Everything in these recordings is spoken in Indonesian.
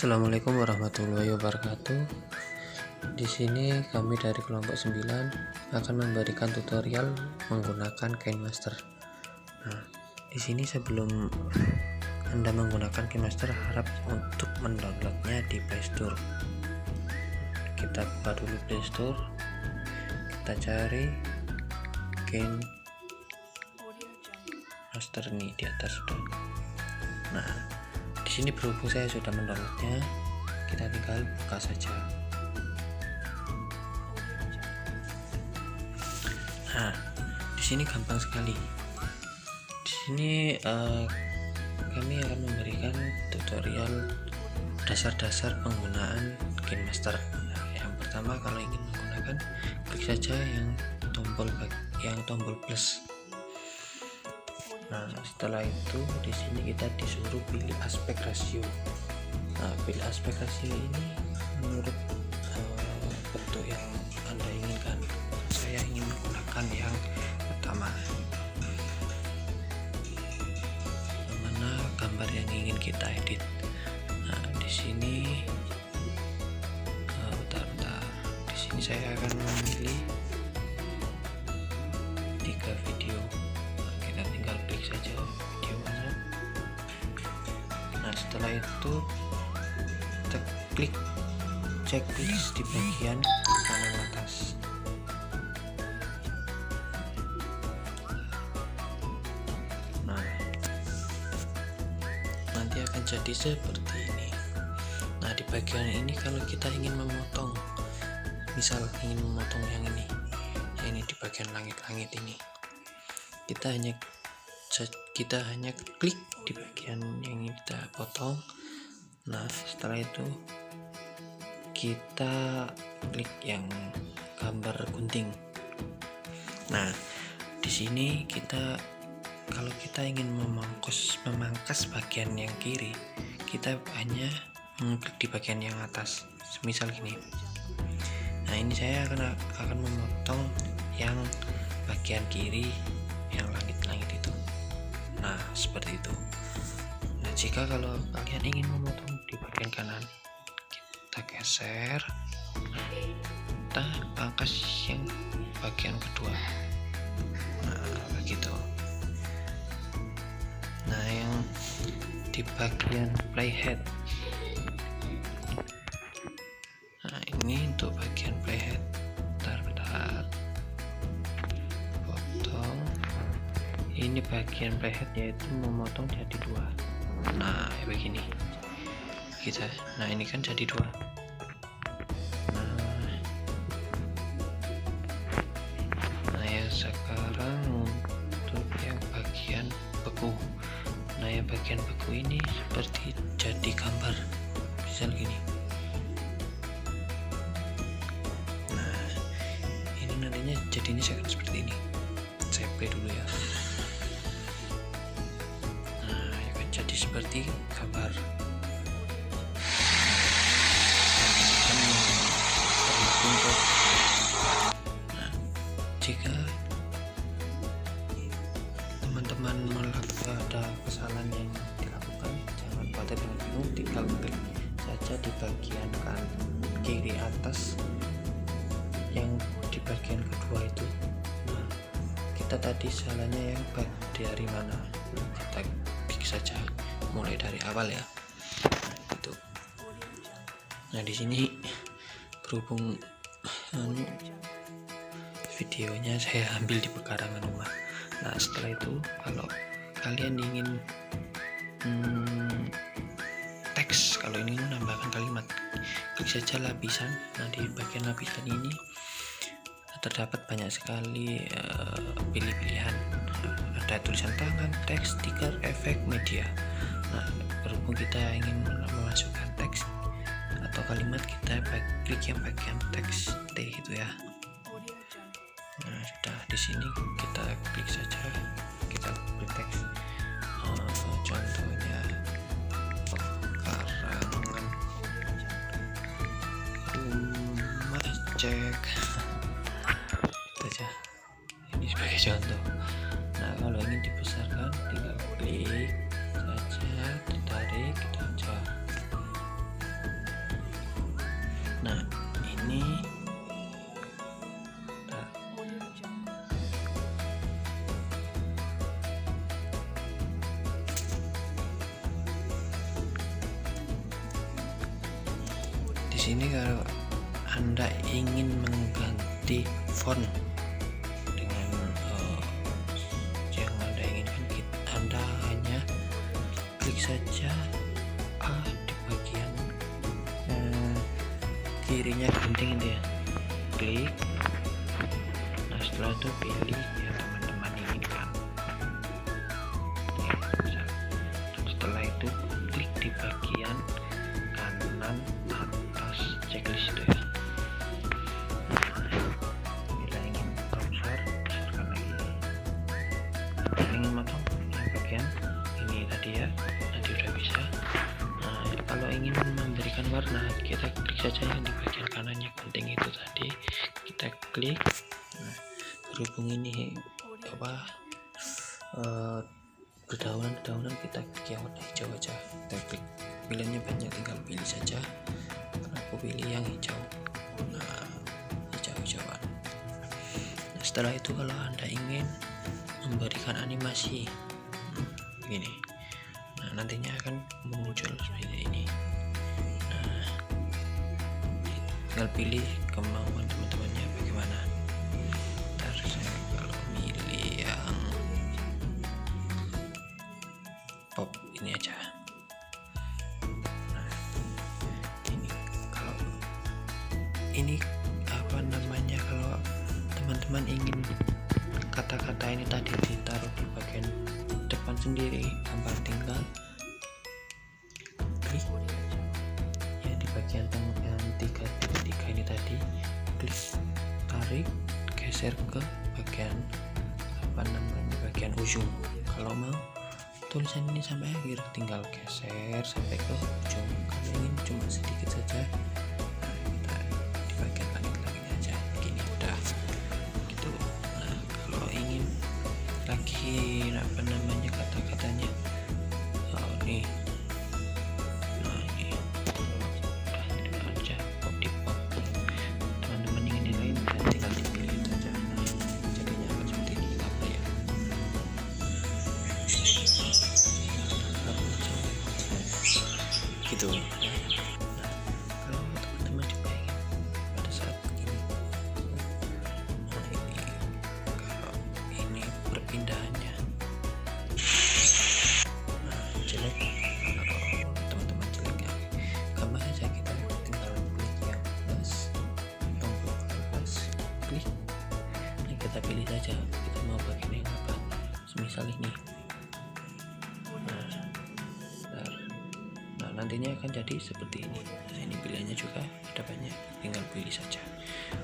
Assalamualaikum warahmatullahi wabarakatuh. Di sini kami dari kelompok 9 akan memberikan tutorial menggunakan KineMaster. Nah, di sini sebelum Anda menggunakan KineMaster, harap untuk mendownloadnya di Playstore. Kita buka dulu Playstore. Kita cari KineMaster nih di atas sudah. Nah, di sini berhubung saya sudah mendownloadnya, kita tinggal buka saja. Nah, di sini gampang sekali. Di sini kami akan memberikan tutorial dasar-dasar penggunaan KineMaster. Nah, yang pertama, kalau ingin menggunakan, klik saja yang tombol plus. Nah, setelah itu di sini kita disuruh pilih aspek rasio. Nah, pilih aspek rasio ini menurut bentuk yang Anda inginkan. Saya ingin menggunakan yang pertama, mana gambar yang ingin kita edit. Nah, di sini di sini saya akan memilih 3 video. Kita tinggal klik saja video mana. Nah, setelah itu kita klik checklist di bagian kanan atas. Nah, nanti akan jadi seperti ini. Nah, di bagian ini kalau kita ingin memotong, misal ingin memotong yang ini di bagian langit-langit ini, kita hanya klik di bagian yang ingin kita potong. Nah, setelah itu kita klik yang gambar gunting. Nah, di sini kalau kita ingin memangkas bagian yang kiri, kita hanya mengklik di bagian yang atas. Misal gini. Nah, ini saya akan memotong yang bagian kiri yang langit-langit itu. Nah, seperti itu. Nah, jika kalau kalian ingin memotong di bagian kanan, kita geser, kita pangkas yang bagian kedua. Nah, begitu. Nah, yang di bagian playhead, nah ini untuk bagian playhead. Bentar. Ini bagian playhead, yaitu memotong jadi 2. Nah, begini kita. Nah, ini kan jadi 2. Nah, ya sekarang untuk yang bagian beku. Nah, yang bagian beku ini seperti jadi gambar, misal gini. Nah, ini nantinya jadinya seperti ini. Saya play dulu ya. Jadi seperti gambar. Nah, jika teman-teman ada kesalahan yang dilakukan, jangan pada bingung, tinggal klik saja di bagian kiri atas yang di bagian kedua itu. Nah, kita tadi salahnya yang dari mana, kita klik saja mulai dari awal ya. Nah, itu. Nah, di sini berhubung videonya saya ambil di pekarangan rumah. Nah, setelah itu kalau kalian ingin teks, kalau ingin menambahkan kalimat, klik saja lapisan. Nah, di bagian lapisan ini terdapat banyak sekali pilihan. Ada tulisan tangan, teks, stiker, efek, media. Nah, berhubung kita ingin memasukkan teks atau kalimat, kita klik yang bagian teks T itu ya. Nah, sudah. Di sini kita klik saja, kita klik teks. Contohnya pekarangan rumah cek. Itu aja. Ini sebagai contoh. Nah, kalau ingin dibesarkan, tinggal klik saja, ditarik, kita aja. Nah ini di sini kalau Anda ingin mengganti font dengan yang Anda inginkan, Anda hanya klik saja di bagian kirinya gunting itu ya, klik. Nah setelah itu pilih yang teman-teman inginkan. Setelah itu klik di bagian kanan atas checklist itu ya. Bila ingin browser, besarkan lagi. Ingin motong yang bagian ini tadi ya, nanti udah bisa. Nah kalau ingin memberikan warna, kita klik saja yang di bagian kanannya gunting itu tadi, kita klik. Nah berhubung ini dedaunan kita klik yang warna hijau aja, kita klik. Pilihannya banyak, tinggal pilih saja. Aku pilih yang hijau. Nah hijau-hijauan. Nah, setelah itu kalau Anda ingin memberikan animasi begini, nah nantinya akan muncul seperti ini. Nah tinggal pilih kemauan teman-temannya bagaimana. Ntar saya kalau milih yang pop ini aja. Nah ini kalau ini apa namanya, kalau teman-teman ingin kata-kata ini tadi ditaruh di bagian depan sendiri, gampang, tinggal klik ya di bagian tengah yang tiga ini tadi, klik, tarik, geser ke bagian bagian ujung. Kalau mau tulisan ini sampai akhir, tinggal geser sampai ke ujung. Kalau ingin cuma sedikit saja, nah kita di bagian langit-langit aja gini, udah gitu. Nah kalau ingin lagi kata-katanya nih, nah ini udah aja pop di pop. Teman-teman ingin yang lain tinggal dipilih saja. Nah jadinya akan seperti ini gambar ya. Gitu. Nah kalau teman-teman juga ingin pada saat ini, nah ini kalau ini perpindahannya jelek, kalau teman-teman jelek ya gampang saja, kita tinggal klik yang plus, tombol plus, klik. Nah kita pilih saja kita mau bagian yang apa, semisal ini. Nah nantinya akan jadi seperti ini. Nah ini pilihannya juga ada banyak, tinggal pilih saja.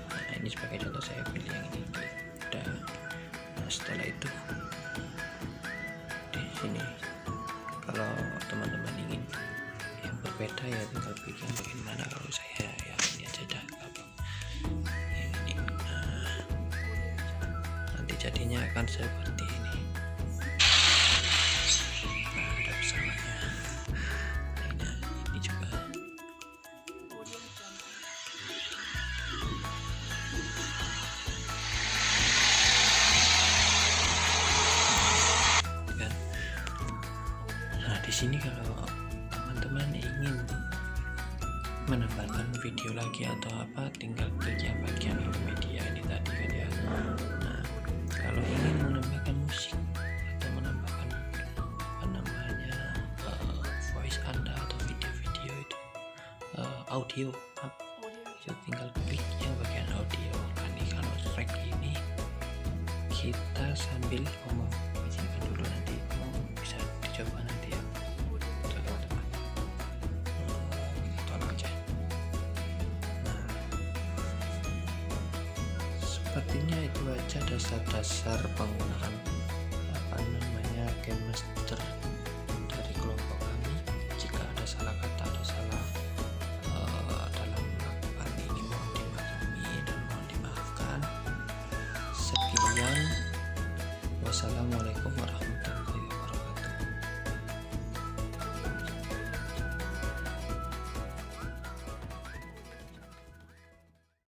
Nah ini sebagai contoh saya pilih yang ini, klik, udah. Nah setelah itu di sini kalau teman-teman ingin yang berbeda ya tinggal pilih yang bagian mana. Kalau saya ya ini aja dah, ini. Nah nanti jadinya akan seperti ini. Nah ada pesawatnya. Nah ini juga. Kan? Nah di sini kalau teman-teman ingin menambahkan video lagi atau apa, tinggal klik yang bagian media ini tadi kan ya. Nah kalau ingin menambahkan musik atau menambahkan voice Anda atau video-video itu audio itu tinggal klik yang bagian audio. Ini kalau track ini kita sambil ngomong, izinkan dulu, nanti bisa dicoba nanti ya teman-teman. Kita tolak aja. Nah sepertinya itu aja dasar-dasar penggunaan Game Master dari kelompok kami. Jika ada salah kata, ada salah dalam melakukan ini, mohon dimaklumi dan mohon dimaafkan. Sekian, wassalamualaikum warahmatullahi wabarakatuh.